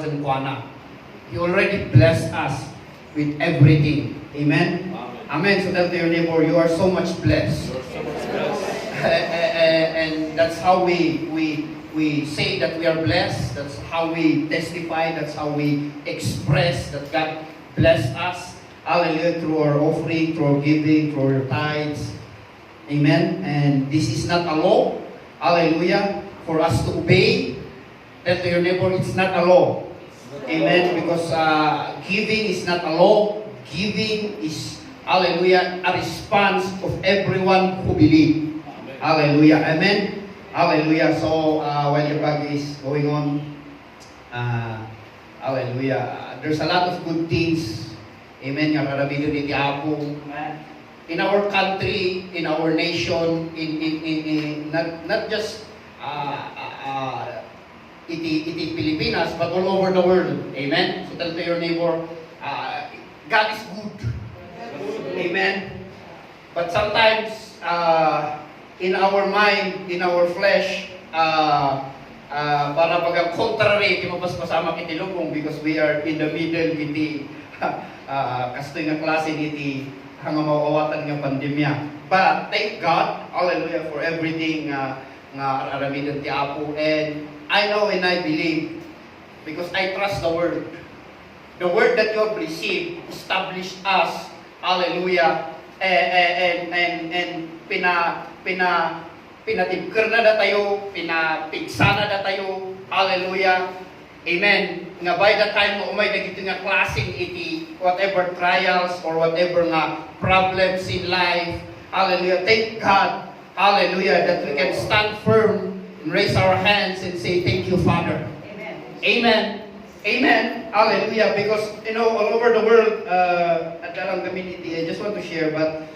and kuana. He already blessed us with everything. Amen? Amen. So tell to your neighbor, you are so much blessed. You are so much blessed. And that's how we say that we are blessed. That's how we testify. That's how we express that God blessed us. Hallelujah. Through our offering, through our giving, through our tithes. Amen. And this is not a law. Hallelujah. For us to obey. Tell to your neighbor, it's not a law. Amen. Because giving is not a law. Giving is, hallelujah, a response of everyone who believe. Amen. Hallelujah. Amen. Hallelujah. So, while your bag is going on, hallelujah. There's a lot of good things. Amen. Yung karabido ni Tiapo. In our country, in our nation, in not just iti Pilipinas, but all over the world. Amen. So tell to your neighbor, God is good. Amen. But sometimes, in our mind, in our flesh, para bagang contrary, mapaspasama kiti lubong because we are in the middle kiti kastoy nga klase kiti hanga mawawatan nga pandemya. But thank God, hallelujah, for everything nga aramidan ti Apo. And I know and I believe because I trust the Word. The Word that you have received established us, hallelujah, and pinatibker na tayo, pinapigsa na tayo, hallelujah, amen. Nga by the time mo umay dagito nga klaseng iti whatever trials or whatever nga problems in life, hallelujah, thank God, hallelujah, that we can stand firm and raise our hands and say, thank you, Father. Amen. Amen. Amen. Hallelujah. Because, all over the world, at Dalang community, I just want to share, but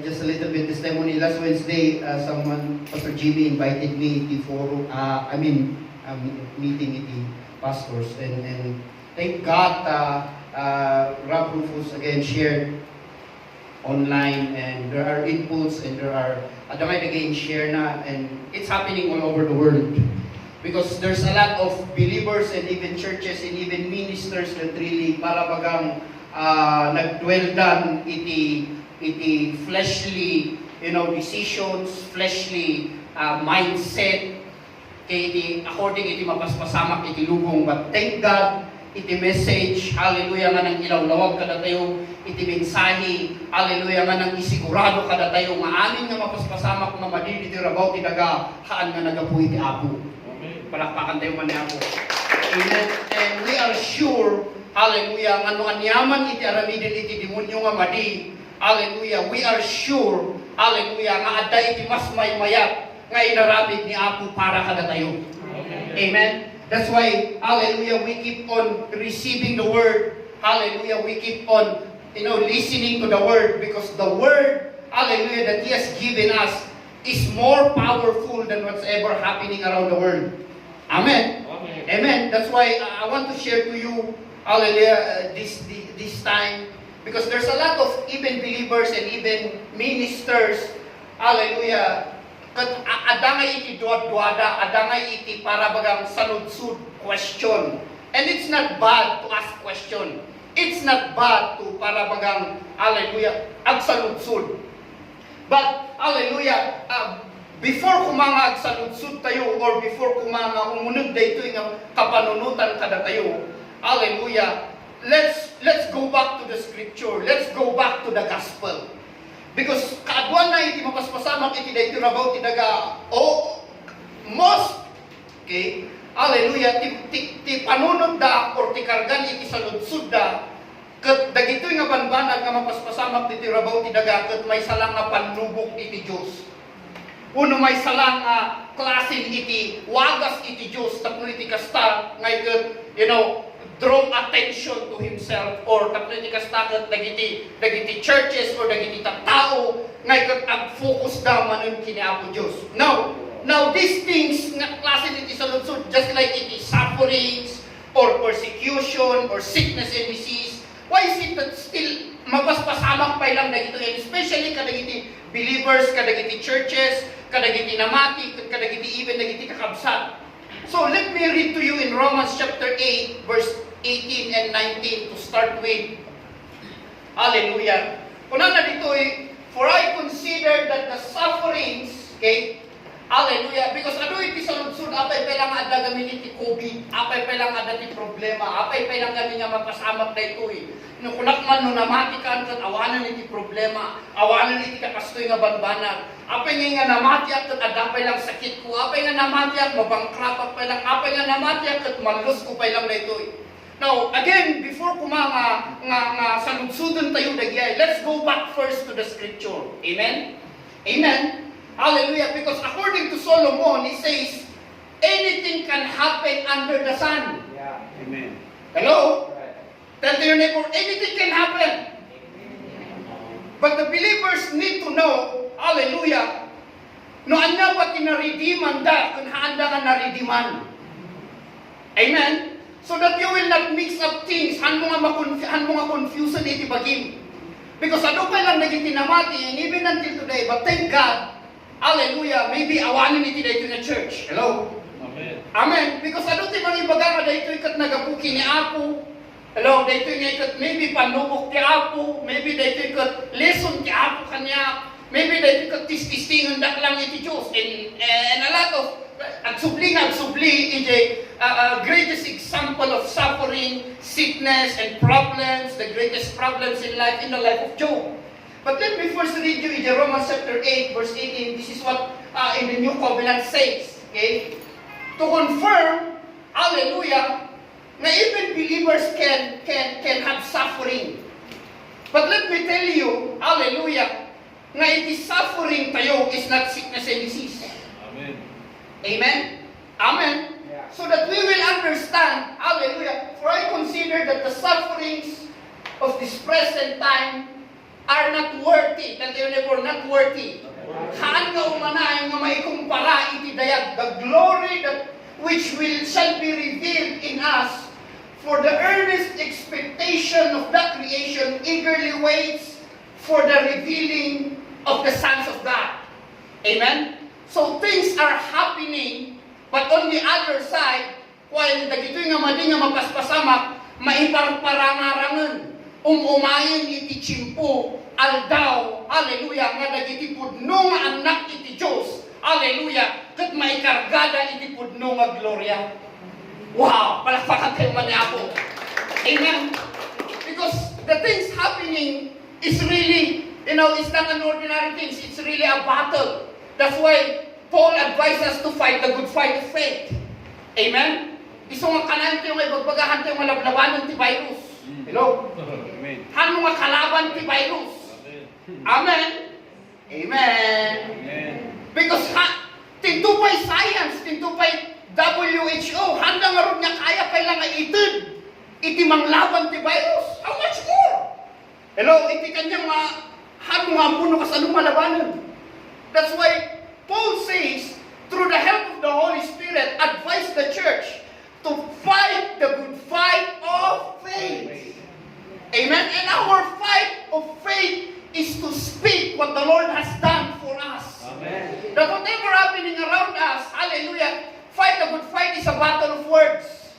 just a little bit testimony. Last Wednesday, Pastor Jimmy invited me to forum, meeting with the pastors. And thank God, Rob Rufus again shared online, and there are inputs, and there are, adamay again share na, and it's happening all over the world. Because there's a lot of believers and even churches and even ministers that really para bagang nagdwell dan iti fleshly decisions, fleshly mindset kay iti according iti mapaspasamak iti lubong. But thank God iti message, hallelujah, nga nang ilawlawag kada tayo, iti mensahe, hallelujah, nga nang isigurado kada tayo nga amin nga mapaspasamak nga madili iti rabaw ti daga haan nga nagapuy ti Apo. Palakpakan tayo man ako. Amen. And we are sure, hallelujah, nga no anyaman iti aramidin iti demonyo nga madi, hallelujah, we are sure, hallelujah, nga adda iti mas maymayat nga inarabid ni Apo para kada tayo. Amen. That's why, hallelujah, we keep on receiving the word. Hallelujah, we keep on, listening to the word because the word, hallelujah, that He has given us is more powerful than what's ever happening around the world. Amen. Amen. That's why I want to share to you, hallelujah, this time, because there's a lot of even believers and even ministers, hallelujah, kat adangay iti duwad-duwada, adangay iti para bagang saludsud question. And it's not bad to ask question. It's not bad to para bagang, hallelujah, agsaludsud. But, hallelujah, before kumanga agsaludsud tayo or before kumanga umunod dayto yung kapanunutan kada tayo, hallelujah, let's go back to the scripture. Let's go back to the gospel. Because kaadwan na iti mapaspasamak iti dayto rabaw ti daga most, okay, hallelujah, ti panunod da or ti kargan iti saludsud da ket dagitoy nga banbanag nga mapaspasamak iti rabaw ti daga ket may salang nga panlubok iti Dios. Uno may salang klasin iti wagas iti Diyos tapno iti kasta ngay draw attention to himself or tapno iti kasta ket dagiti churches or dagiti tao ngay ket ag-focus da manen kini Apo Diyos. Now these things nga klasin iti saludsud just like iti sufferings or persecution or sickness and disease, why is it that still mapaspasamak pa ilang dagito, and especially kadagiti believers, kadagiti churches, kadagiti namati, kadagiti even dagiti kakabsat. So let me read to you in Romans chapter 8, verse 18 and 19 to start with. Hallelujah. Kung na dito for I consider that the sufferings, okay, hallelujah, because ano iti sa lunsod, apay pelang ada gamin iti COVID, apay pelang ada ti problema, apay pelang gamin nga mapasamak na ito Nung kunak man no namati ka, awanan iti problema, awanan iti kakastoy nga banbanag, apay nga namati at adapay lang sakit ko, apay nga namati at mabangkrap, apay nga namati at malus ko pay lang na ito Now, again, before kumanga nga saludsudon tayo dagay, let's go back first to the scripture. Amen? Amen? Hallelujah. Because according to Solomon, he says, anything can happen under the sun. Yeah. Amen. Hello? Right. Tell your neighbor, anything can happen. But the believers need to know, hallelujah, no anya ba kinarediman da, kung haanda ka narediman. Amen? So that you will not mix up things, han mo nga confusion iti bagim. Because ano pa lang naging tinamati, and even until today, but thank God, hallelujah, maybe awanin iti dito na church. Hello? Amen. Amen. Because ano ti mga ibaga nga dito ikat nagapuki ni Apo. Hello, dito nga ikat maybe panubok ti Apo, maybe dito ikat lesson ti Apo kanya, maybe dito ikat tistingan dak lang iti Diyos. And a lot of agsubli iti greatest example of suffering, sickness, and problems, the greatest problems in life, in the life of Job. But let me first read you in Romans chapter 8, verse 18. This is what in the New Covenant says. Okay? To confirm, hallelujah, na even believers can have suffering. But let me tell you, hallelujah, na iti suffering tayo is not sickness and disease. Amen. Amen? Amen? Yeah. So that we will understand, hallelujah, for I consider that the sufferings of this present time are not worthy. Tell your neighbor, not worthy. Haan nga umanay nga maikumpara iti dayag, the glory that which shall be revealed in us, for the earnest expectation of that creation eagerly waits for the revealing of the sons of God. Amen? So things are happening, but on the other side, while dagitoy nga mali nga mapaspasamak, maiparparangarangan, umumayan iti chimpo, aldaw, hallelujah, nga dagiti pudno nga anak iti Diyos, hallelujah, kat maikargada iti pudno nga gloria. Wow! Palakpakan kayo man ako. Amen? Because the things happening is really, it's not an ordinary thing, it's really a battle. That's why Paul advised us to fight the good fight of faith. Amen? Iso nga kanan tayo nga ibagbagahan tayo nga lablabanan ti virus. Hello? Amen. Han mga kalaban ti virus. Amen? Amen? Amen. Because tintupay science, tintupay WHO, handa nga ron nga kaya kailangan itid. Iti manglaban ti virus. How much more? Hello? Iti kanyang han mga puno kasalong malabanan. That's why Paul says, through the help of the Holy Spirit, advise the church to fight the good fight of faith. Amen? And our fight of faith is to speak what the Lord has done for us. Amen. That whatever happening around us, hallelujah, fight the good fight is a battle of words.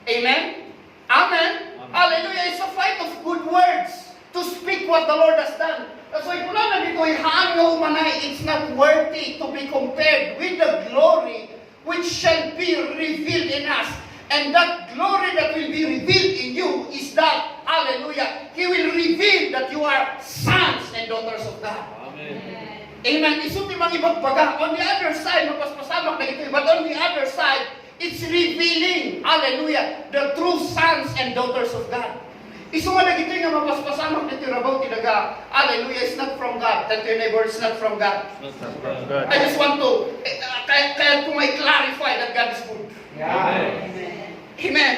Amen? Amen? Hallelujah, it's a fight of good words to speak what the Lord has done. That's why kung na dito it's not worthy to be compared with the glory which shall be revealed in us. And that glory that will be revealed in you is that, hallelujah, He will reveal that you are sons and daughters of God. Amen. Amen. Isuti mang ibagbaga. On the other side, mapaspasamak na ito, but on the other side, it's revealing, hallelujah, the true sons and daughters of God. Isu nga nagito nga mapaspasamak na tirabaw tinaga, hallelujah, it's not from God. Tell your neighbor, it's not from God. I just want to, kaya to may clarify that God is good. Amen. Amen.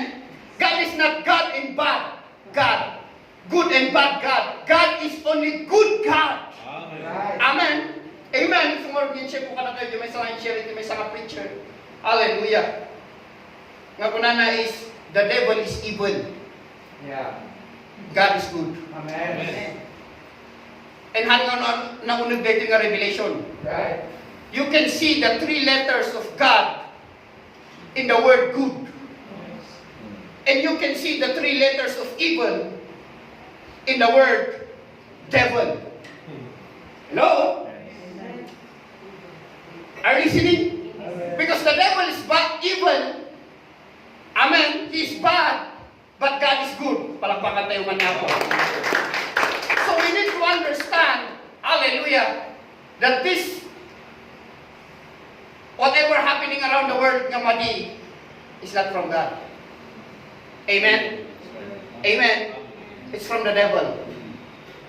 God is not God and bad God. Good and bad God. God is only good God. Amen. Amen. Amen. Sumorog yung check ko ka na kayo, may isang share, may isang preacher. Hallelujah. Nga kunana is, the devil is evil. Yeah. God is good. Amen. And hanggang naunag dito nga revelation. Right. You can see the three letters of God in the word good. And you can see the 3 letters of evil in the word devil. Hello? Are you listening? Because the devil is bad, evil. Amen. He is bad, but God is good. Palakpakan tayo man ako. So we need to understand, hallelujah, that this, whatever happening around the world nga madi, is not from God. Amen? Amen? It's from the devil.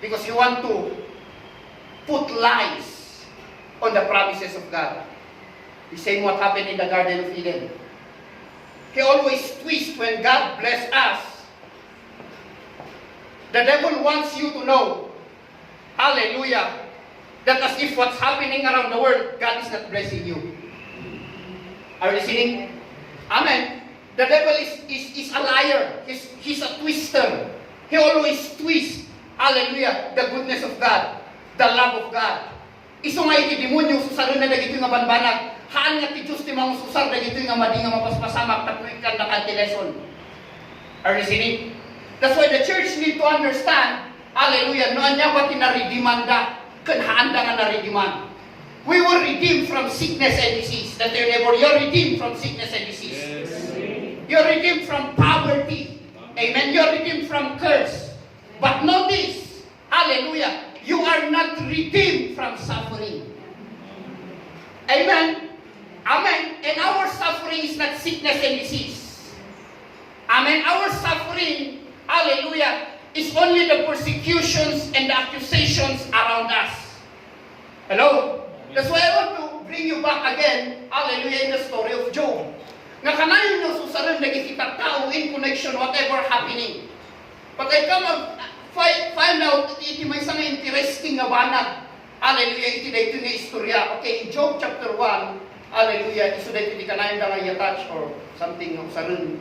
Because you want to put lies on the promises of God. The same what happened in the Garden of Eden. He always twists when God bless us. The devil wants you to know, hallelujah, that as if what's happening around the world, God is not blessing you. Are you listening? Amen. The devil is a liar. He's a twister. He always twists, hallelujah, the goodness of God, the love of God. Iso nga iti demonyo, susaron na dagito nga banbanag. Haan nga ti Diyos ti mga susar dagito nga madi nga mapaspasamak tapos ikan na kanti lesson. Are you listening? That's why the church need to understand, hallelujah, noan niya ba tinaridiman da, kanhaan da nga naridiman. We were redeemed from sickness and disease. That your neighbor, you're redeemed from sickness and disease. Yes. You're redeemed from poverty. Amen. You're redeemed from curse. But notice, hallelujah, you are not redeemed from suffering. Amen. Amen. And our suffering is not sickness and disease. Amen. Our suffering, hallelujah, is only the persecutions and the accusations around us. Hello? That's why I want to bring you back again, hallelujah, in the story of Job. Nga kanayon nyo susaran na kita tao in connection whatever happening. But I come up, find out, iti may isang interesting nga banag. Hallelujah, iti dito nga istorya. Okay, in Job chapter 1, hallelujah, iso dito iti kanayon da nga i-attach or something nga usaran.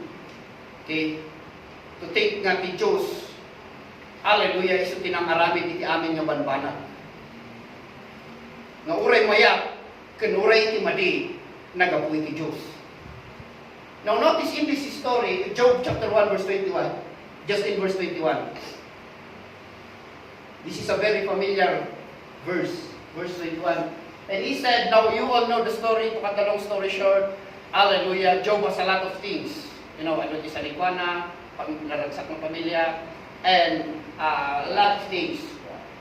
Okay, to take nga ti Diyos. Hallelujah, iso tinangaramid iti amin nga banbanag. Nga uray maya, kanuray iti madi, nagapuy ti Diyos. Now notice in this story, Job chapter 1 verse 21, just in verse 21. This is a very familiar verse 21. And he said, now you all know the story, to cut the long story short, hallelujah, Job has a lot of things. You know, ano sa likwana, naragsak ng pamilya, and a lot of things.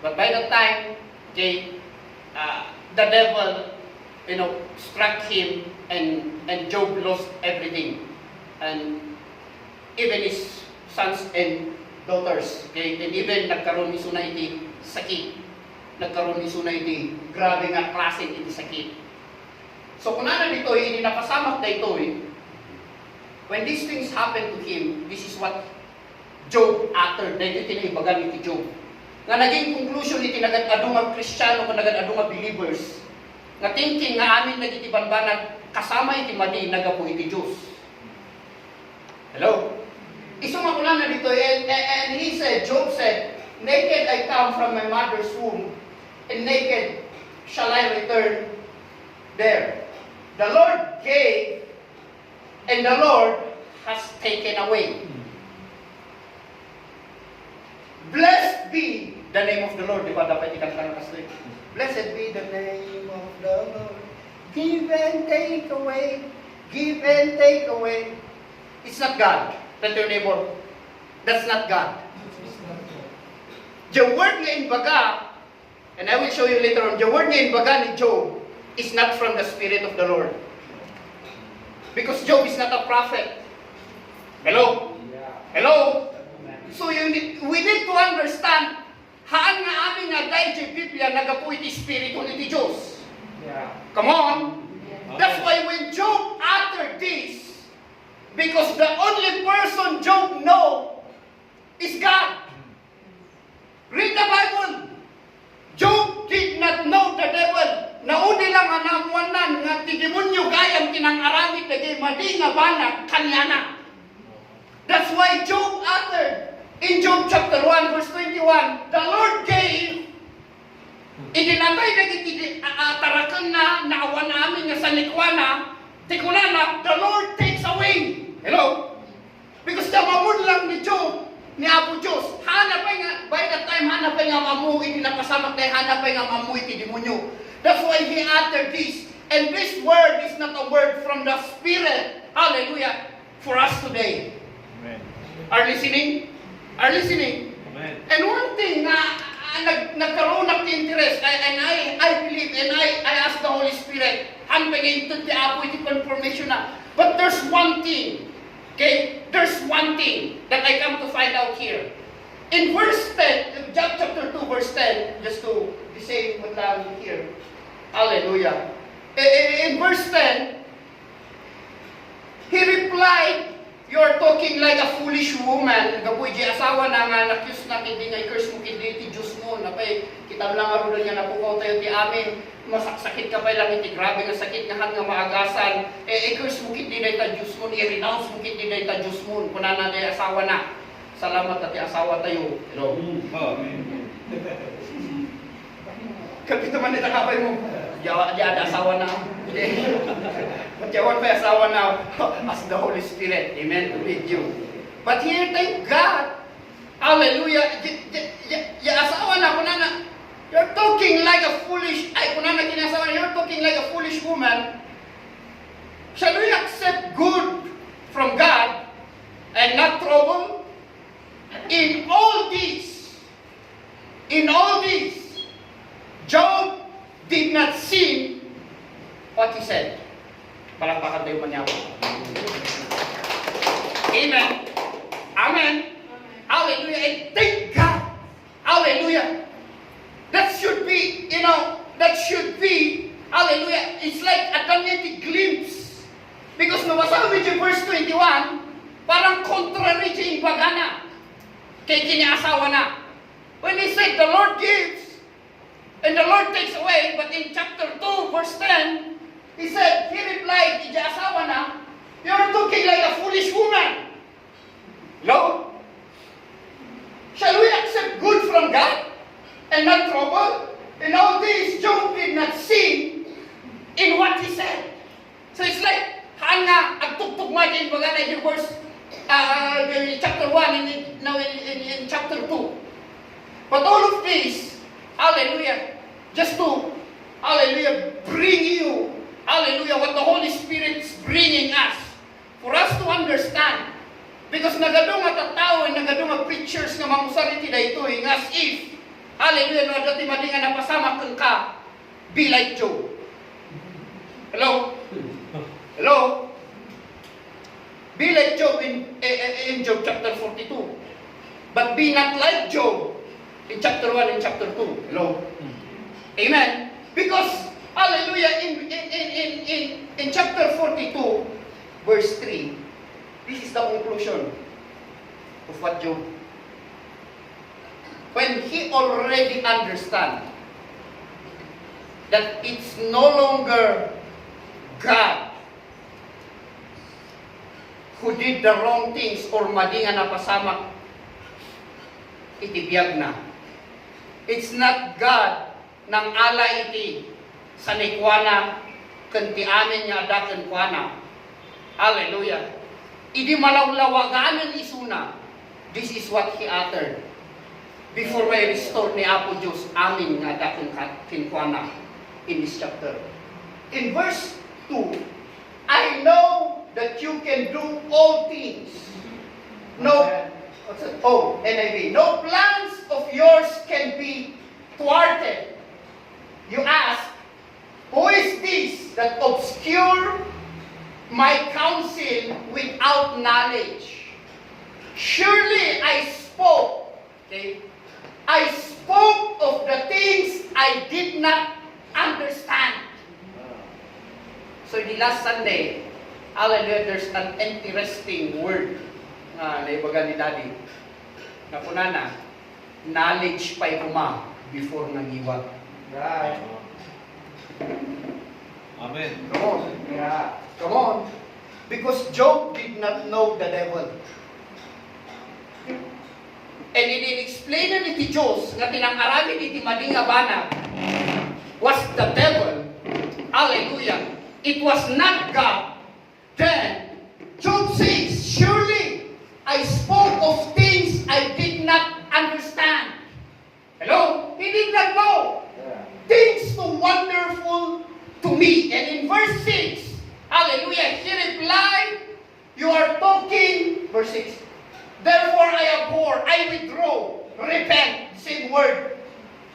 But by the time, okay, the devil, you know, struck him, and Job lost everything, and even his sons and daughters, okay, and even nagkaroon ni sunay iti sakit, nagkaroon ni sunay iti grabe nga klase iti sakit. So kung ano dito, hindi napasamak na ito when these things happen to him, this is what Job uttered, na ito tinaibagan iti Job. Nga naging conclusion iti nagad-adong nga Kristiyano, kung nagad-adong nga believers, nga thinking nga amin nagitibanbanag, kasama iti madi, nagapo iti Diyos. Hello? Isuma ko lang na dito, and he said, Job said, naked I come from my mother's womb, and naked shall I return there. The Lord gave, and the Lord has taken away. Blessed be the name of the Lord. Di ba dapat ikanta ng kasli? Blessed be the name of the Lord. Give and take away. Give and take away. It's not God. Tell your neighbor, that's not God. The word nga inbaga, and I will show you later on, the word nga inbaga ni Job is not from the Spirit of the Lord. Because Job is not a prophet. Hello? Hello? So we need to understand, haan nga amin nga dahil sa Biblia, nagapu iti Espiritu iti Diyos. Come on? That's why when Job uttered this, because the only person Job know is God. Read the Bible. Job did not know the devil. Nauni lang nga namuanan nga ti demonyo gayang kinangaramit na kay madi nga banag kanyana. That's why Job uttered in Job chapter 1 verse 21, the Lord gave, idinatay na tarakan na naawan namin nga sa likwana, tikunana, the Lord takes takes away. Hello? Because the mamud lang ni Job, ni Apo Diyos, hanapay nga, by that time, hanapay nga mamuhi, pinapasamak tayo, hanapay nga mamuhi, ti demonyo. That's why he uttered this. And this word is not a word from the Spirit. Hallelujah. For us today. Amen. Are listening? Are listening? Amen. And one thing na nagkaroon ng interest, and I believe, and I ask the Holy Spirit, hanapay nga ito ti Apo, iti confirmation na. But there's one thing, okay? There's one thing that I come to find out here. In verse 10, Job chapter 2, verse 10, just to say what lang here. Hallelujah. In verse 10, he replied, "You're talking like a foolish woman." Gapoy di asawa na nga nakyus na hindi nga curse mo kindi ti Diyos mo. Napay, kita lang nga rin niya napukaw tayo ti amin. Masakit ka pa lang iti grabe nga sakit nga nga maagasan. Curse mo kindi na ita Diyos mo. I-renounce mo kindi na ita Diyos mo. Kuna na tayo asawa na. Salamat at asawa tayo. Hello? Amen. Kapito man ita kapay mo. Di ada asawa na. Matyawan pa asawa na. As the Holy Spirit. Amen. To lead you. But here, thank God. Hallelujah. Ya asawa na. Kuna na. You're talking like a foolish. Ay, kuna na kinasawa na. You're talking like a foolish woman. Shall we accept good from God and not trouble? In all this, Job did not sin what he said. Palakpakan tayo manyawa. Amen. Amen. Hallelujah. And thank God. Hallelujah. That should be, hallelujah, it's like a magnetic glimpse. Because nabasa mo yung verse 21, parang contrary siya yung bagana. Kay kiniasawa na. When he said, the Lord gives, and the Lord takes away, but in chapter 2, verse 10, he replied, asawa na, you're talking like a foolish woman. No? Shall we accept good from God and not trouble? In all this, Job did not sin in what he said. So it's like, hanga, agtugtog mo din bagana yung verse, chapter 1 and now in chapter 2. But all of this, hallelujah, just to, hallelujah, bring you, hallelujah, what the Holy Spirit is bringing us, for us to understand. Because nagadong at tao, nagadong at preachers nga mamusaliti na ito, as if, hallelujah, no, dati mali nga napasama kang ka, be like Job. Hello? Hello? Be like Job in Job chapter 42. But be not like Job in chapter 1 and chapter 2. Hello? Amen? Because, hallelujah, in chapter 42, verse 3, this is the conclusion of what Job, when he already understands that it's no longer God who did the wrong things or mali nga napasamak, itibiyag na. It's not God nang ala iti sa nikwana kanti amin nga adakan kuana. Hallelujah. Idi malawlawaganan isuna. This is what he uttered before may restore ni Apo Diyos amin nga adakan kinkwana in this chapter. In verse 2, I know that you can do all things. No, NIV. No plans of yours can be thwarted. You ask, who is this that obscure my counsel without knowledge? Surely I spoke, okay? I spoke of the things I did not understand. So the last Sunday, hallelujah, there's an interesting word na naibaga ni Daddy. Na punana, knowledge pa'y kuma before nangiwag. Right. Amen. Come on. Yeah. Come on. Because Job did not know the devil. And in-explain na ni Diyos nga tinang-arami ni Madinga Bana was the devil. Hallelujah. It was not God. Then, I spoke of things I did not understand. Hello? He did not know. Yeah. Things so wonderful to me. And in verse 6, hallelujah, he replied, you are talking, verse 6, therefore I abhor, I withdraw, repent, same word.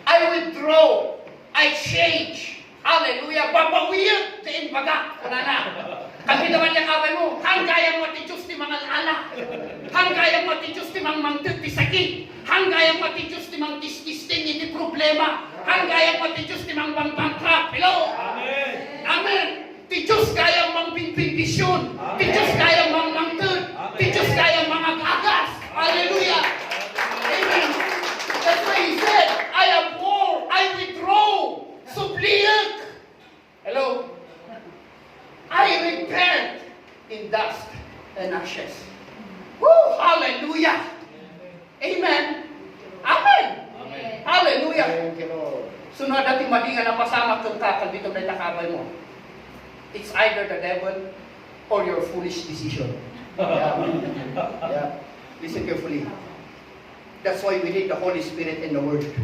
I withdraw, I change. Hallelujah, babawiyag, tiin baga, kunana. Kami naman yung kabay mo, hanggayang mati Diyos ti mga ala, hanggayang mati Diyos ti mga mangtid ti sakit, hanggayang mati Diyos ti mga tististing iti problema, hanggayang mati Diyos ti mga bangkrap. Hello? Amen. Amen. Ti Diyos kayang mangpingbisyon, ti Diyos kayang mangmangtid, ti Diyos kayang mga gagas. Hallelujah. Amen. That's why he said, I abhor, I withdraw, supliyak. Hello? I repent in dust and ashes. Woo! Hallelujah! Amen! Amen! Amen. Hallelujah! Thank you, Lord. Sunod natin madingan na pasama kung dito na nakabay mo. It's either the devil or your foolish decision. Yeah. Yeah. Listen carefully. That's why we need the Holy Spirit in the Word to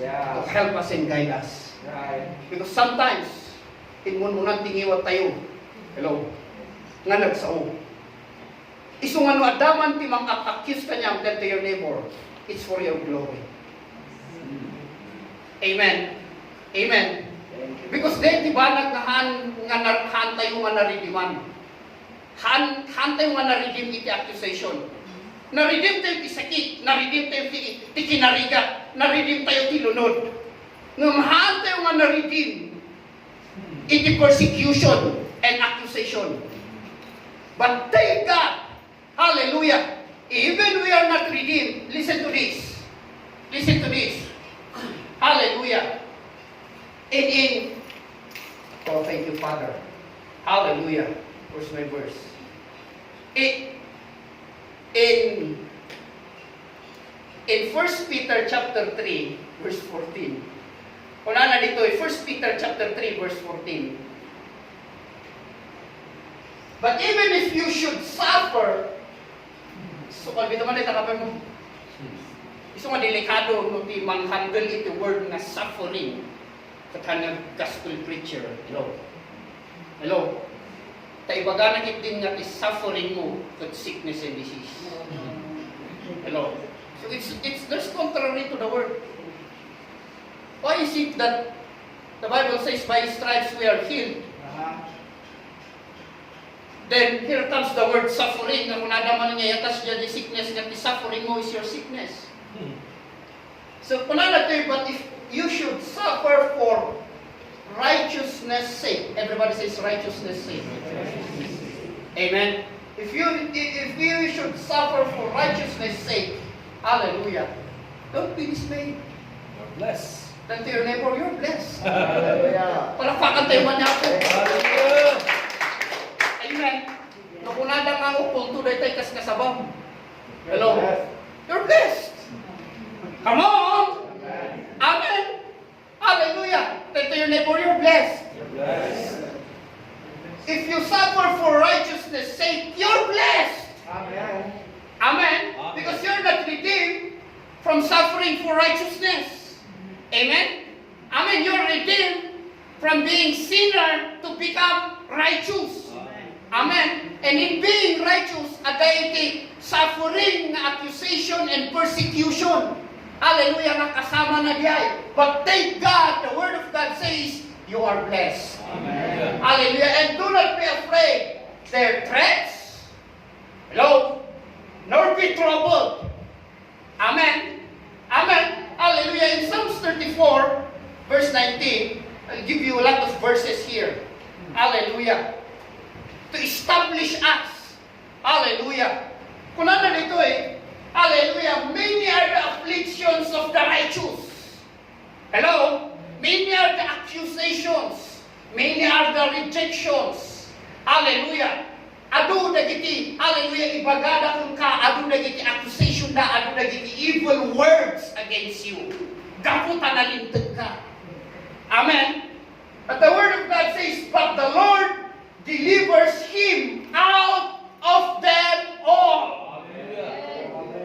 Yeah. help us and guide us. Right. Because sometimes, inmunmunan tingiwat tayo. Hello? Nga nagsao. Iso nga no adaman ti mang accuse kanyang tell to your neighbor, it's for your glory. Amen. Amen. Thank you. Because then, di ba, han tayo nga naridiman. Han tayo nga naridim iti accusation. Naridim tayo ti sakit, naridim tayo ti kinarigat, naridim tayo ti lunod. Ngamahan tayo nga naridim iti persecution and accusation. But thank God, hallelujah, even we are not redeemed, listen to this. Listen to this. Hallelujah. Oh, thank you, Father. Hallelujah. Where's my verse? In 1 Peter chapter 3, verse 14. Wala na dito 1 Peter chapter 3, verse 14. But even if you should suffer, so kalbito man ito kapag mo, iso nga delikado no ti manghandle iti word na suffering sa kanang gospel preacher. Hello? Hello? Taibaga na din nga ti suffering mo with sickness and disease. Hello? So there's contrary to the word. Why is it that the Bible says by His stripes we are healed? Then here comes the word suffering. Kung nadaman niya yatas dyan di sickness, nga ti suffering mo is your sickness. So kung natin, but if you should suffer for righteousness sake, everybody says righteousness sake. Amen. If you should suffer for righteousness sake, hallelujah, don't be dismayed. You're blessed. Tell to your neighbor, you're blessed. Hallelujah. Palakpakan tayo man niya ako. Hallelujah. Amen. Nung unada nga ako, kung tuloy tayo kas kasabang. Hello? You're blessed. Come on! Amen. Hallelujah. Tell to your neighbor, you're blessed. You're blessed. If you suffer for righteousness' sake, you're blessed. Amen. Amen. Because you're not redeemed from suffering for righteousness. Amen. Amen. You're redeemed from being sinner to become righteous. Amen. And in being righteous, adayiti suffering na accusation and persecution. Hallelujah, nakasama na diay. But thank God, the Word of God says, you are blessed. Amen. Hallelujah. And do not be afraid. Their threats, hello, nor be troubled. Amen. Amen. Hallelujah. In Psalms 34, verse 19, I'll give you a lot of verses here. Hallelujah. To establish us. Hallelujah. Kung ano dito hallelujah, many are the afflictions of the righteous. Hello? Many are the accusations. Many are the rejections. Hallelujah. Adu dagiti, hallelujah, ibagada kung ka, adu dagiti accusation na, adu dagiti evil words against you. Gaputa na lintag ka. Amen? But the Word of God says, but the Lord delivers him out of them all.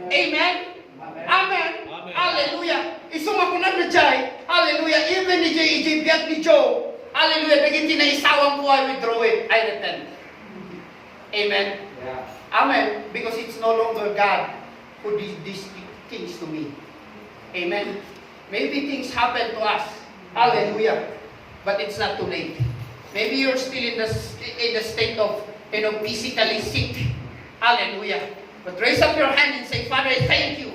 Amen? Amen. Amen. Hallelujah. Isumakunan na jay. Hallelujah. Even ni J.E.J. biyak ni Joe. Hallelujah. Naging tinaisawang ko, I withdraw it. I repent. Amen. Amen. Because it's no longer God who did these things to me. Amen. Maybe things happen to us. Hallelujah. But it's not too late. Maybe you're still in the state of, physically sick. Hallelujah. But raise up your hand and say, Father, I thank you.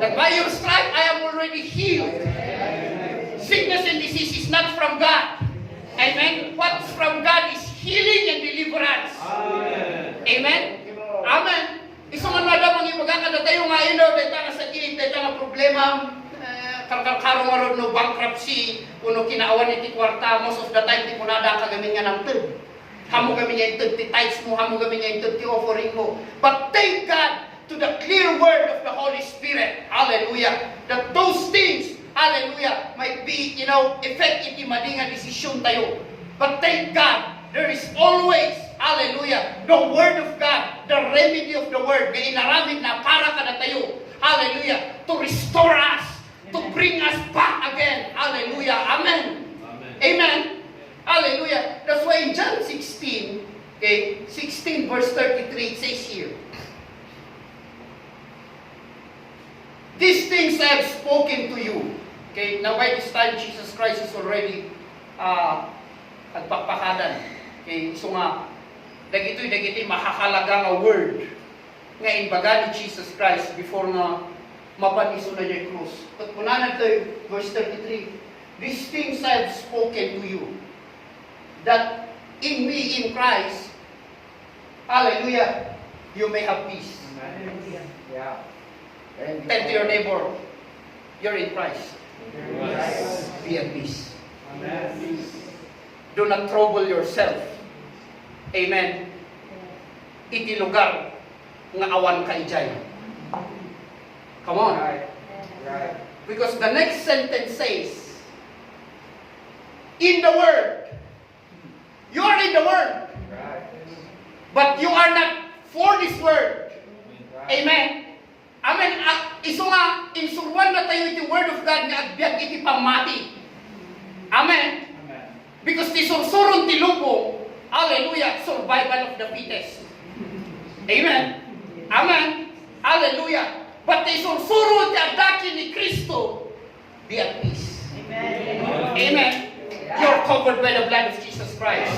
That by your stripe I am already healed. Sickness and disease is not from God. Amen. What's from God is healing and deliverance. Amen. Amen. Isang anada mga ibaga kada tayo nga dahil nga sakit, dahil nga problema, karong no bankruptcy, uno kinaawan iti kwarta, most of the time di punada kagamin nga ng third. Hamo kami niya yung 30 tithes mo, hamo kami niya yung 30 offering mo. But thank God to the clear word of the Holy Spirit. Hallelujah. That those things, hallelujah, might be, effect iti madinga desisyon tayo. But thank God, there is always, hallelujah, the word of God, the remedy of the word, na inaramid na para kada tayo. Hallelujah. To restore us, to bring us back again. Hallelujah. Amen. Amen. Hallelujah. That's why in John 16, 16 verse 33, it says here, these things I have spoken to you. Okay, now by this time, Jesus Christ is already nagpapakadan. Okay, so nga, dagitoy makakalaga nga word nga imbaga ni Jesus Christ before nga mapaniso na niya yung cross. But kunanan tayo, verse 33, these things I have spoken to you, that in me, in Christ, hallelujah, you may have peace. Yeah. Tell to your neighbor, you're in Christ. Yes. Be at peace. Amen. Do not trouble yourself. Amen. Iti lugar nga awan ka ijay. Come on. Right. Because the next sentence says, in the Word. You are in the Word. Right. But you are not for this Word. Amen. Amen. Iso nga, insurwan na tayo iti Word of God nga agbyag iti pamati. Amen. Because ti sursurong ti lupo, hallelujah, survival of the fittest. Amen. Amen. Hallelujah. But ti sursuro ti adaki ni Kristo, be at peace. Amen. Amen. You're covered by the blood of Jesus Christ.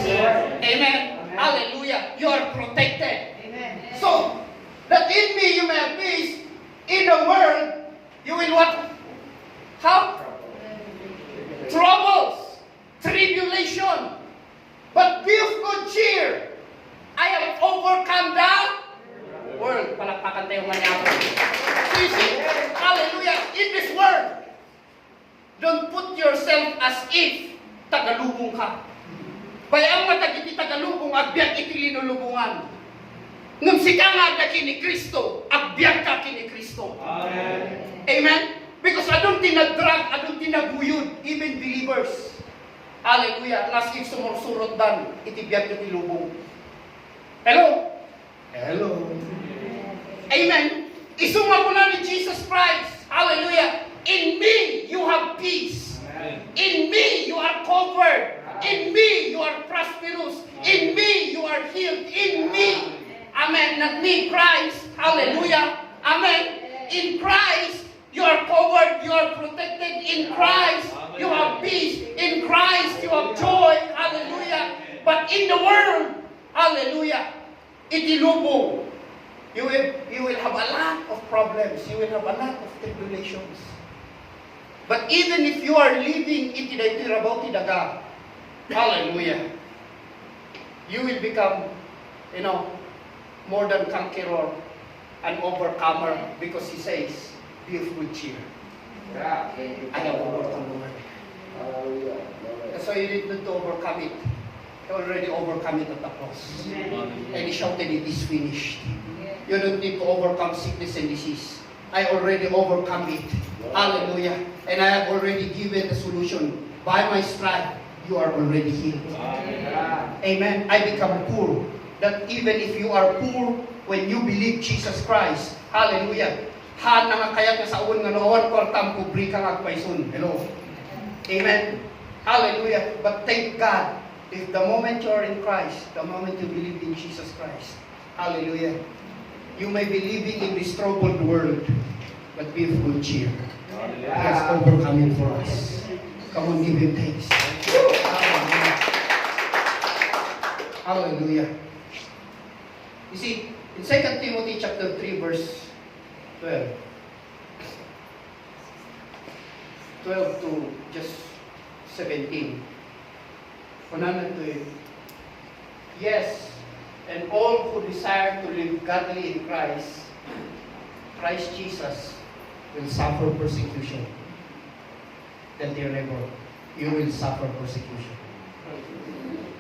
Amen. Hallelujah. You are protected. Amen. So, that in me you may have peace, in the world, you will what? Have troubles, tribulation. But be of good cheer. I have overcome the world. Palakpakan tayo manyapon. You see, hallelujah, in this world, don't put yourself as if tagalubong ka. Bayang matagiti tagalubong, agbyag iti linulubungan. Ngam sika nga daki ni Kristo, agbyag ka kini Kristo. Amen. Amen? Because adong tinadrag, adong tinaguyod, even believers. Hallelujah. As if sumursurot dan, itibiyag iti lubong. Hello? Hello. Amen. Isuma ko na ni Jesus Christ. Hallelujah. In me, you have peace. In me, you are covered. In me, you are prosperous. In me, you are healed. In me. Amen. Not me, Christ. Hallelujah. Amen. In Christ, you are covered. You are protected. In Christ, you have peace. In Christ, you have joy. Hallelujah. But in the world, hallelujah, itilubong. You will have a lot of problems. You will have a lot of tribulations. But even if you are living itidaytirabaw tidaga, hallelujah, you will become, more than conqueror, an overcomer, because he says, be of good cheer. Yeah. I have overcome the world. Hallelujah. That's why you need not to overcome it. You already overcome it at the cross. And he shouted, it is finished. You don't need to overcome sickness and disease. I already overcome it. Hallelujah. And I have already given the solution. By my stripe, you are already healed. Amen. I become poor. That even if you are poor, when you believe Jesus Christ. Hallelujah. Han nga kaya ka sa uwan nga noon, kwartam kubri ka nga paisun. Hello. Amen. Hallelujah. But thank God, if the moment you are in Christ, the moment you believe in Jesus Christ, hallelujah, you may be living in this troubled world, but be of good cheer. He has overcome it for us. Come on, give Him thanks. Hallelujah. Hallelujah. You see, in 2 Timothy chapter 3, verse 12 to just 17. Kunanan to it. Yes, and all who desire to live godly in Christ Jesus will suffer persecution. Tell your neighbor, you will suffer persecution.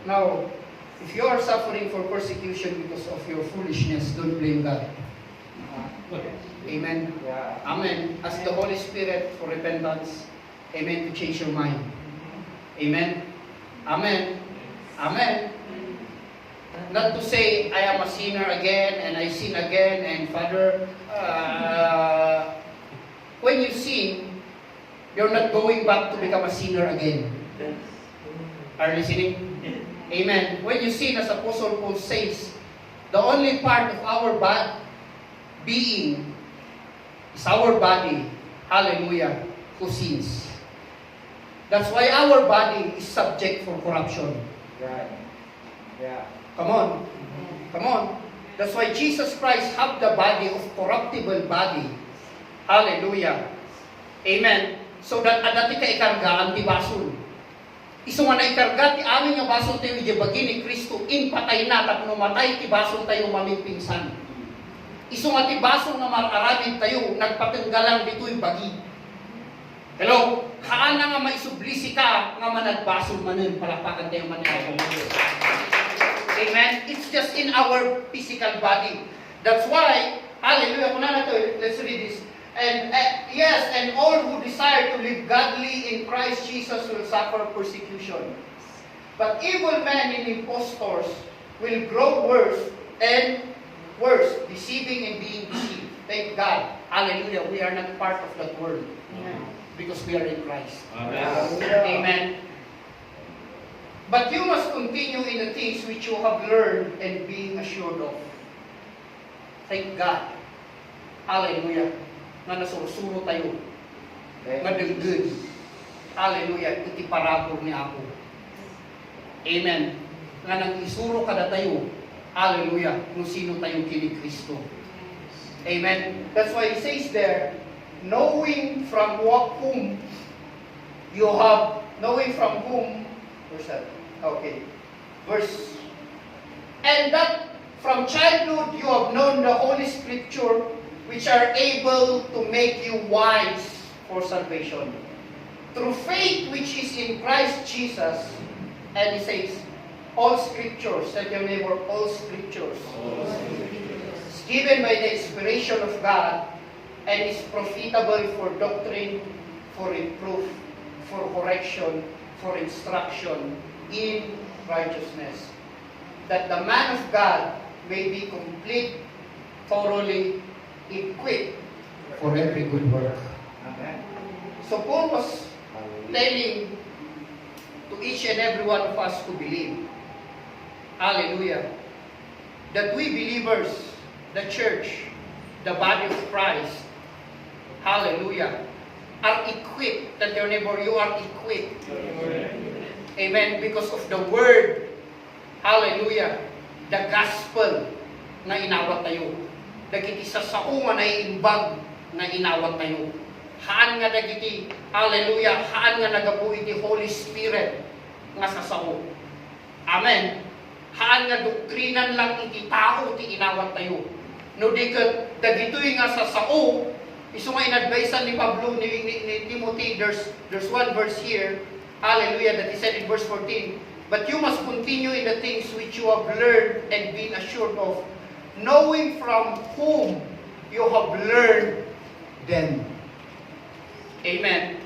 Now, if you are suffering for persecution because of your foolishness, don't blame God. Amen. Yeah. Amen. Ask the Holy Spirit for repentance. Amen. To change your mind. Amen. Amen. Amen. Not to say, I am a sinner again and I sin again and Father, when you sin, you're not going back to become a sinner again. Are you listening? Amen. When you sin, as Apostle Paul says, the only part of our being is our body, hallelujah, who sins. That's why our body is subject for corruption. Right. Yeah. Come on. Come on. That's why Jesus Christ have the body of corruptible body. Hallelujah. Amen. So that adati ka ikarga ang tibason. Iso nga na ikarga ti amin nga bason tayo di bagi ni Kristo in patay na tapno matay ti bason tayo mamipingsan. Iso nga ti bason nga mararamid tayo nagpatenggalang dito'y bagi. Hello? Haan na nga maisublisi ka nga managbason manin palapakan tayo manin. Amen? It's just in our physical body. That's why, hallelujah, kuna na to, let's read this. And yes, and all who desire to live godly in Christ Jesus will suffer persecution. But evil men and impostors will grow worse and worse, deceiving and being deceived. Thank God. Hallelujah. We are not part of that world. Because we are in Christ. Amen. Amen. But you must continue in the things which you have learned and being assured of. Thank God. Hallelujah. Na nasurusuro tayo. Madagdag. Hallelujah. Iti parabor ni ako. Amen. Nga nang isuro kada tayo. Hallelujah. Kung sino tayo kini Kristo. Amen. That's why it says there, knowing from whom, where's that? Okay. Verse. And that from childhood you have known the Holy Scripture, which are able to make you wise for salvation. Through faith which is in Christ Jesus. And he says, all Scriptures, tell your neighbor, all Scriptures. Is given by the inspiration of God and is profitable for doctrine, for reproof, for correction, for instruction in righteousness, that the man of God may be complete, thoroughly equipped for every good work. Amen. So Paul was telling to each and every one of us who believe, hallelujah, that we believers, the church, the body of Christ, hallelujah, are equipped. Tell your neighbor, you are equipped. Amen. Because of the word, hallelujah, the gospel na inawat tayo. Dagiti sa sao nga naiimbag na inawat tayo. Haan nga dagiti, hallelujah, haan nga nagabuhi ti Holy Spirit nga sa sao. Amen. Haan nga doktrinan lang iti tao ti inawat tayo. No diket dagitoy nga sa sao, iso nga inadvisean ni Pablo ni Timothy, there's one verse here, hallelujah, that he said in verse 14, but you must continue in the things which you have learned and been assured of, knowing from whom you have learned them. Amen.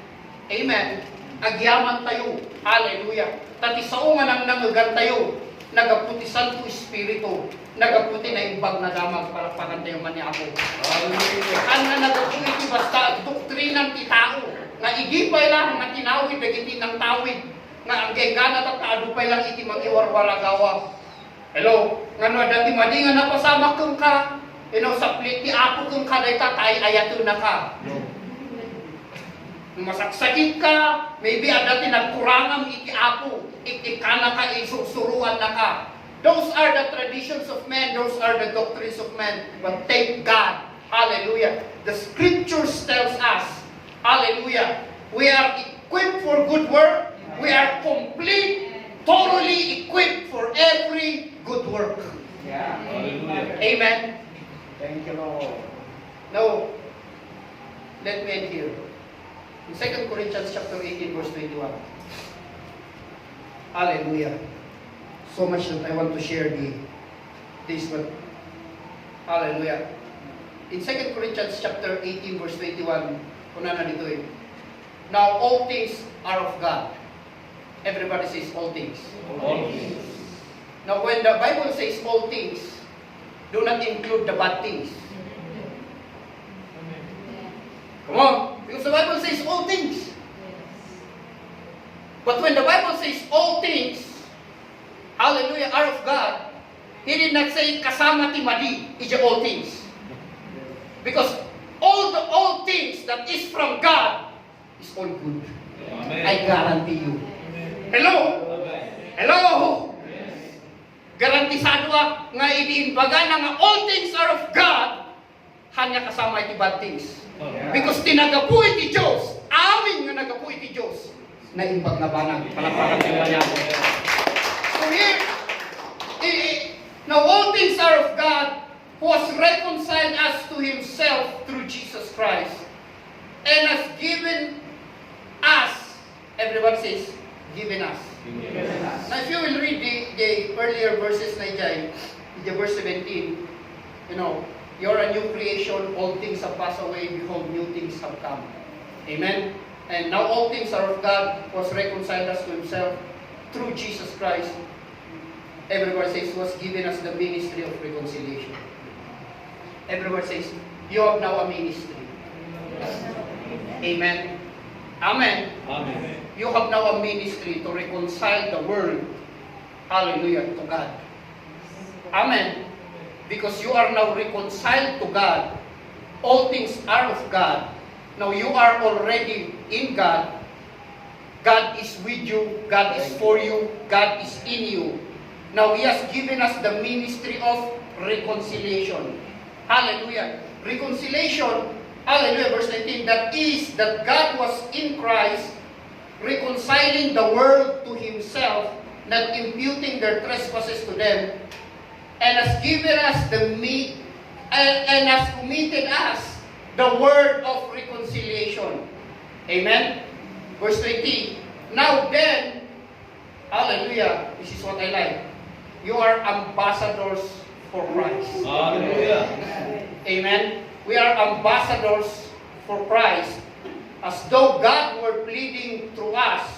Amen. Agyaman tayo. Hallelujah. Tati sao nga nang nangagan tayo, nagaputisan ko Espiritu. Nagaputi na yung bag na damag para pakantayo man niya ako. Ang nagaputi basta doktrinang titao. Nga igipay lang nga tinawid, nagiti ng tawid. Nga ang gengana at kaadupay lang iti mag-iwarwaragawa. Hello? Nga no, dati madi nga napasama kong ka. Sa plit ti apo kong ka, dahi tatay ayato na ka. Masaksakit ka, maybe dati nagkurangam iti apo. Ikikana ka, isusuruan na ka. Those are the traditions of men. Those are the doctrines of men. But thank God. Hallelujah. The scriptures tells us, hallelujah, we are equipped for good work. We are complete, totally equipped for every good work. Yeah. Hallelujah. Amen. Thank you, Lord. Now, let me end here. In 2 Corinthians chapter 18, verse 21. Hallelujah. So much that I want to share this, but hallelujah. In 2 Corinthians chapter 18, verse 21, kuna na dito eh. Now all things are of God. Everybody says all things. All things. Now when the Bible says all things, do not include the bad things. Come on, because the Bible says all things. But when the Bible says all things, hallelujah, are of God, He did not say kasama ti madi, ija all things. Because all things that is from God is all good. Amen. I guarantee you. Hello? Amen. Hello? Garantisado nga itiinbaga na nga all things are of God, hanya kasama iti bad things. Yeah. Because tinagapu iti Diyos, amin nga nagapu iti Diyos, na imbag na banang palapakan sa niya. So here, now all things are of God, who has reconciled us to Himself through Jesus Christ, and has given us, everybody says, given us. Now if you will read the earlier verses na dyan, the verse 17, you're a new creation, all things have passed away, behold, new things have come. Amen? And now all things are of God, who has reconciled us to Himself through Jesus Christ. Everybody says, who has given us the ministry of reconciliation. Everybody says, you have now a ministry. Amen? Amen? Amen. You have now a ministry to reconcile the world, hallelujah, to God. Amen? Because you are now reconciled to God. All things are of God. Now you are already in God. God is with you. God is for you. God is in you. Now He has given us the ministry of reconciliation. Hallelujah. Reconciliation, hallelujah, verse 19, that is that God was in Christ, reconciling the world to Himself, not imputing their trespasses to them, and has given us and has committed us the word of reconciliation. Amen? Verse 20, now then, hallelujah, this is what I like. You are ambassadors for Christ. Hallelujah. Amen? We are ambassadors for Christ. As though God were pleading through us,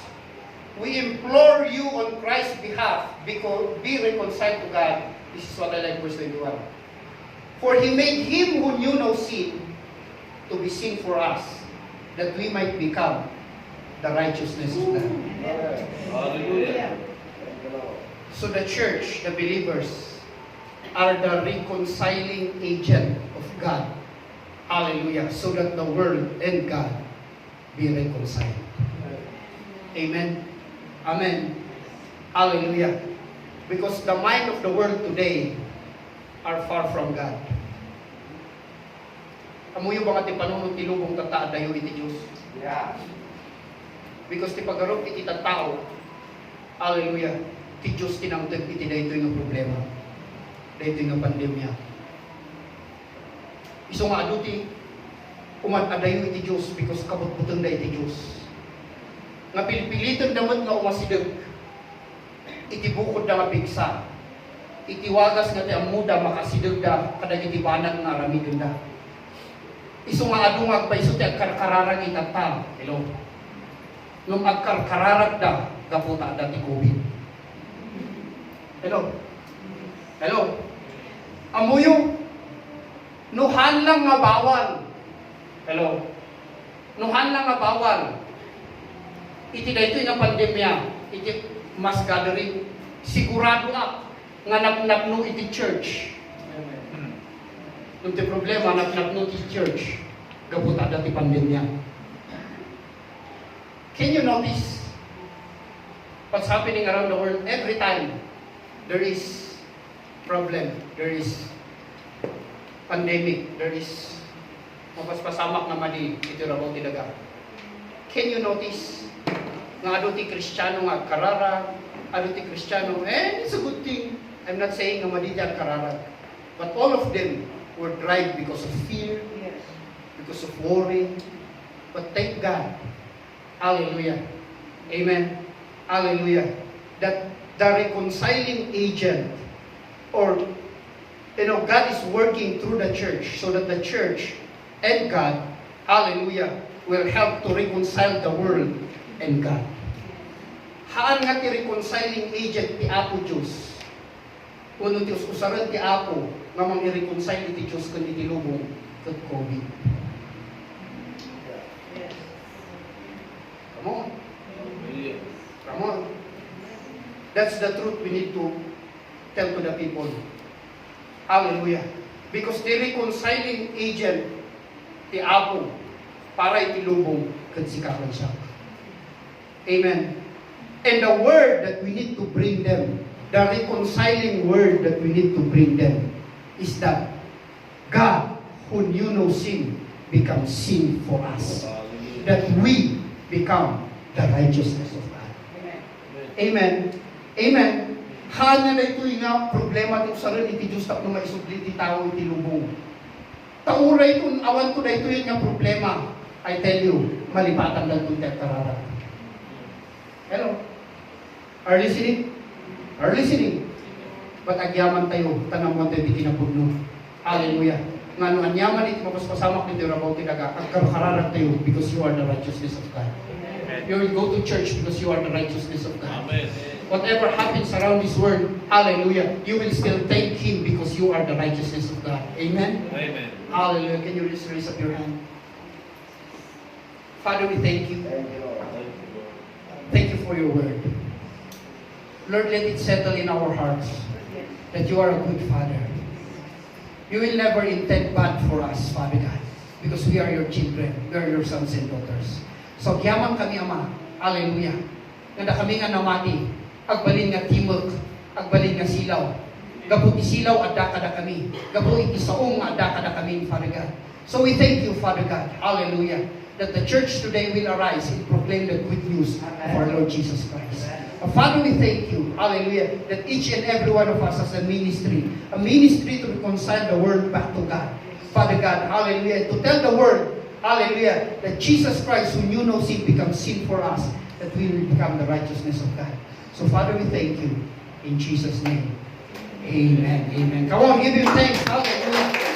we implore you on Christ's behalf, because be reconciled to God. This is what I like, verse 21. For He made Him who knew no sin to be sin for us, that we might become the righteousness of God. Hallelujah. So the church, the believers, are the reconciling agent of God. Hallelujah. So that the world and God be reconciled. Amen. Amen. Hallelujah. Because the mind of the world today are far from God. Amuyo ba nga ti panunod ti lubong tataad dayo iti Diyos? Yeah. Because ti paggarog iti tao, hallelujah, ti Diyos tinangtag iti dayto yung problema. Dayto yung pandemya. Iso nga adu ti umat-adayo iti Diyos because kabut-butang da iti Diyos. Nga pilipilitan damat nga umasidag. Iti bukod da nga pigsa. Iti wagas nga ti amuda makasidag da kadag iti banag nga aramidon da. Iso nga adu nga agpaiso ti agkarkararag itatam. Hello. Nung agkarkararag da, gaputa da ti COVID. Hello. Hello. Amuyo, nuhan lang nga bawal. Hello? Nuhan lang nga bawal. Iti daytoy nga pandemya, iti mass gathering, sigurado nga napnapno iti church. Nung ti problema, napnapno iti church, gabutada ti pandemya. Can you notice what's happening around the world? Every time there is problem, there is pandemic, there is mapaspasamak na mali, ito rabaw ti daga. Can you notice nga ado ti Kristiyano nga karara, ado ti Kristiyano, it's a good thing. I'm not saying nga mali diyan karara. But all of them were driven because of fear, because of worry. But thank God, hallelujah, amen, hallelujah, that the reconciling agent, or God is working through the church so that the church and God, hallelujah, will help to reconcile the world and God. Haan nga ti reconciling agent ti Apo Diyos. Kuno ti usaran ti Apo nga mang i-reconcile ti Diyos kun iti lubong ket COVID. Come on. Come on. That's the truth we need to tell to the people. Hallelujah. Because the reconciling agent ti Apo para iti lubong ket sikaran siya. Amen. And the word that we need to bring them, the reconciling word that we need to bring them, is that God, who knew no sin, becomes sin for us. That we become the righteousness of God. Amen. Amen. Hanya na ito nga problema ito sa rin iti Diyos tapno maisubli iti tao iti lubong. Taura ito, awan ko na ito yung nga problema. I tell you, malipatan lang itong tetarara. Hello? Are listening? Are listening? But agyaman tayo, tanamon tayo di kinapudno. Hallelujah. Nga nung anyaman iti mapaspasamak nito rabaw tinaga, agkarkararag tayo because you are the righteousness of God. You will go to church because you are the righteousness of God. Amen. Whatever happens around this world, hallelujah, you will still thank Him because you are the righteousness of God. Amen? Amen. Hallelujah. Can you just raise up your hand? Father, we thank you. Thank you, Lord. Thank you for your word. Lord, let it settle in our hearts that you are a good Father. You will never intend bad for us, Father God, because we are your children. We are your sons and daughters. So, kiyaman kami, Ama. Hallelujah. Nanda kami nga namati. Agbalin nga timok. Agbalin nga silaw. Gabuti silaw, adda kada kami. Gabuti isaong, adda kada kami, Father God. So, we thank you, Father God. Hallelujah. That the church today will arise and proclaim the good news of our Lord Jesus Christ. Father, we thank you, hallelujah, that each and every one of us has a ministry to reconcile the world back to God. Father God, hallelujah, to tell the world, hallelujah, that Jesus Christ, who knew no sin, becomes sin for us, that we will become the righteousness of God. So, Father, we thank you in Jesus' name. Amen. Amen. Come on, give him thanks. Hallelujah.